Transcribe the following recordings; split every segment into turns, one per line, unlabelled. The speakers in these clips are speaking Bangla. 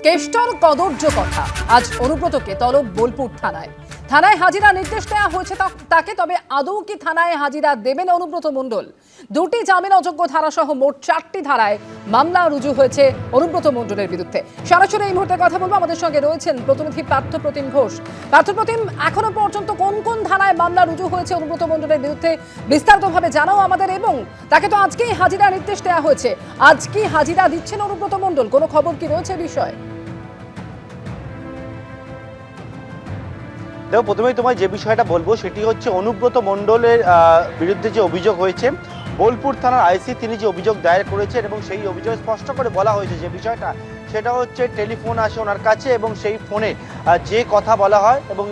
কেষ্টর কদর্য কথা আজ অনুব্রতকে তলব বোলপুর থানায় হাজিরা নির্দেশ দেওয়া হয়েছে তাকে। তবে আদৌ কি থানায় হাজিরা দেবেন অনুব্রত মণ্ডল? দুটি জামিন অযোগ্য ধারা সহ মোট 4টি ধারায় মামলা রুজু হয়েছে অনুব্রত মণ্ডলের বিরুদ্ধে। সরাসরি এই মুহূর্তে কথা বলবো, আমাদের সঙ্গে রয়েছেন প্রতিনিধি পার্থপ্রতিম ঘোষ। পার্থপ্রতিম, এখনো পর্যন্ত কোন কোন ধারায় মামলা রুজু হয়েছে অনুব্রত মণ্ডলের বিরুদ্ধে বিস্তারিতভাবে জানাও আমাদের, এবং তাকে তো আজকেই হাজিরা নির্দেশ দেওয়া হয়েছে। আজ কি হাজিরা দিচ্ছেন অনুব্রত মণ্ডল? কোনো খবর কি রয়েছে বিষয়ে?
দেখো, প্রথমেই তোমায় যে বিষয়টা বলবো সেটি হচ্ছে অনুব্রত মণ্ডলের বিরুদ্ধে যে অভিযোগ হয়েছে, বোলপুর থানার আইসি তিনি যে অভিযোগ দায়ের করেছেন এবং সেই অভিযোগে স্পষ্ট করে বলা হয়েছে যে বিষয়টা সেটা হচ্ছে টেলিফোন আসে ওনার কাছে এবং সেই ফোনে যে কথা বলা হয় এবং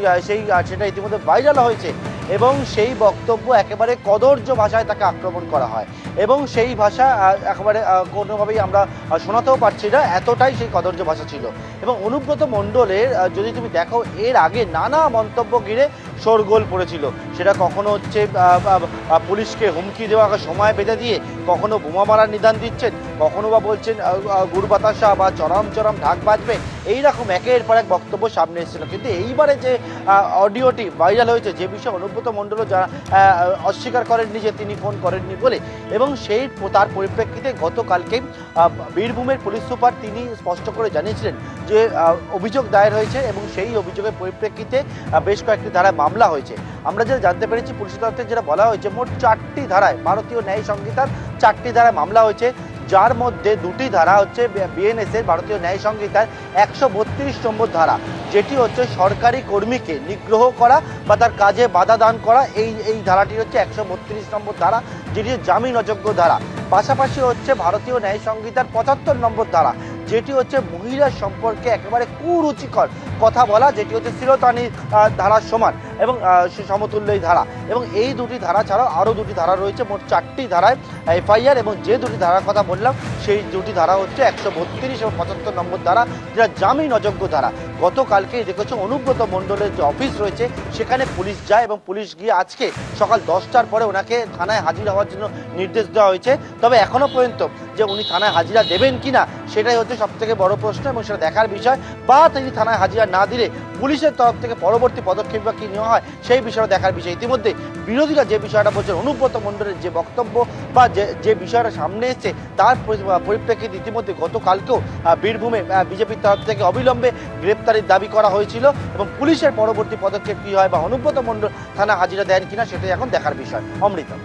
সেটা ইতিমধ্যে ভাইরাল হয়েছে এবং সেই বক্তব্য একেবারে কদর্য ভাষায় তাকে আক্রমণ করা হয় এবং সেই ভাষা একেবারে কোনোভাবেই আমরা শোনাতেও পারছি না, এতটাই সেই কদর্য ভাষা ছিল। এবং অনুব্রত মণ্ডলের যদি তুমি দেখো, এর আগে নানা মন্তব্য ঘিরে শোরগোল পড়েছিল। সেটা কখনো হচ্ছে পুলিশকে হুমকি দেওয়া সময় বেঁধে দিয়ে, কখনো বোমা মারার নিদান দিচ্ছেন, কখনো বা বলছেন গুড় বাতাসা বা চরম চরম ঢাক বাজবে, এইরকম একের পর এক বক্তব্য সামনে এসেছিল। কিন্তু এইবারে যে অডিওটি ভাইরাল হয়েছে, যে বিষয়ে অনুব্রত মণ্ডলও যারা অস্বীকার করেননি যে তিনি ফোন করেননি বলে, এবং তার পরিপ্রেক্ষিতে গতকালকে বীরভূমের পুলিশ সুপার তিনি স্পষ্ট করে জানিয়েছিলেন যে অভিযোগ দায়ের হয়েছে এবং সেই অভিযোগের পরিপ্রেক্ষিতে বেশ কয়েকটি ধারায় মামলা হয়েছে। আমরা যেটা জানতে পেরেছি পুলিশের তরফ থেকে যেটা বলা হয়েছে, মোট 4টি ধারায় ভারতীয় ন্যায় সংহিতার 4টি ধারায় মামলা হয়েছে, যার মধ্যে 2টি ধারা হচ্ছে বিএনএস এর ভারতীয় ন্যায় সংহিতার 132 নম্বর ধারা, যেটি হচ্ছে সরকারি কর্মীকে নিগ্রহ করা বা তার কাজে বাধা দান করা। এই ধারাটি হচ্ছে 132 নম্বর ধারা, যেটি জামিন অযোগ্য ধারা। পাশাপাশি হচ্ছে ভারতীয় ন্যায় সংহিতার 75 নম্বর ধারা, যেটি হচ্ছে মহিলার সম্পর্কে একেবারে কুরুচিকর কথা বলা, যেটি হচ্ছে শিরোতানি ধারার সমান এবং সমতুল্য এই ধারা। এবং এই দুটি ধারা ছাড়াও আরও 2টি ধারা রয়েছে, মোট 4টি ধারায় এফআইআর। এবং যে 2টি ধারার কথা বললাম সেই 2টি ধারা হচ্ছে 132 এবং 75 নম্বর ধারা, যেটা জামিন অযোগ্য ধারা। গতকালকেই দেখেছো অনুব্রত মণ্ডলের যে অফিস রয়েছে সেখানে পুলিশ যায় এবং পুলিশ গিয়ে আজকে সকাল 10টার পরে ওনাকে থানায় হাজির হওয়ার জন্য নির্দেশ দেওয়া হয়েছে। তবে এখনও পর্যন্ত যে উনি থানায় হাজিরা দেবেন কিনা সেটাই হচ্ছে সবথেকে বড় প্রশ্ন এবং সেটা দেখার বিষয়, বা তিনি থানায় হাজিরা না দিলে পুলিশের তরফ থেকে পরবর্তী পদক্ষেপ বা কী নেওয়া হয় সেই বিষয়টা দেখার বিষয়। ইতিমধ্যে বিরোধীরা যে বিষয়টা বলছেন, অনুব্রত মণ্ডলের যে বক্তব্য বা যে বিষয়টা সামনে এসছে তার পরিপ্রেক্ষিতে ইতিমধ্যে গতকালকেও বীরভূমে বিজেপির তরফ থেকে অবিলম্বে গ্রেপ্তারের দাবি করা হয়েছিল এবং পুলিশের পরবর্তী পদক্ষেপ কী হয় বা অনুব্রত মণ্ডল থানা হাজিরা দেন কিনা সেটাই এখন দেখার বিষয়। অমৃতা।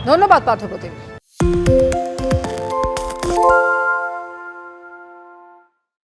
ধন্যবাদ পার্থপ্রতিম।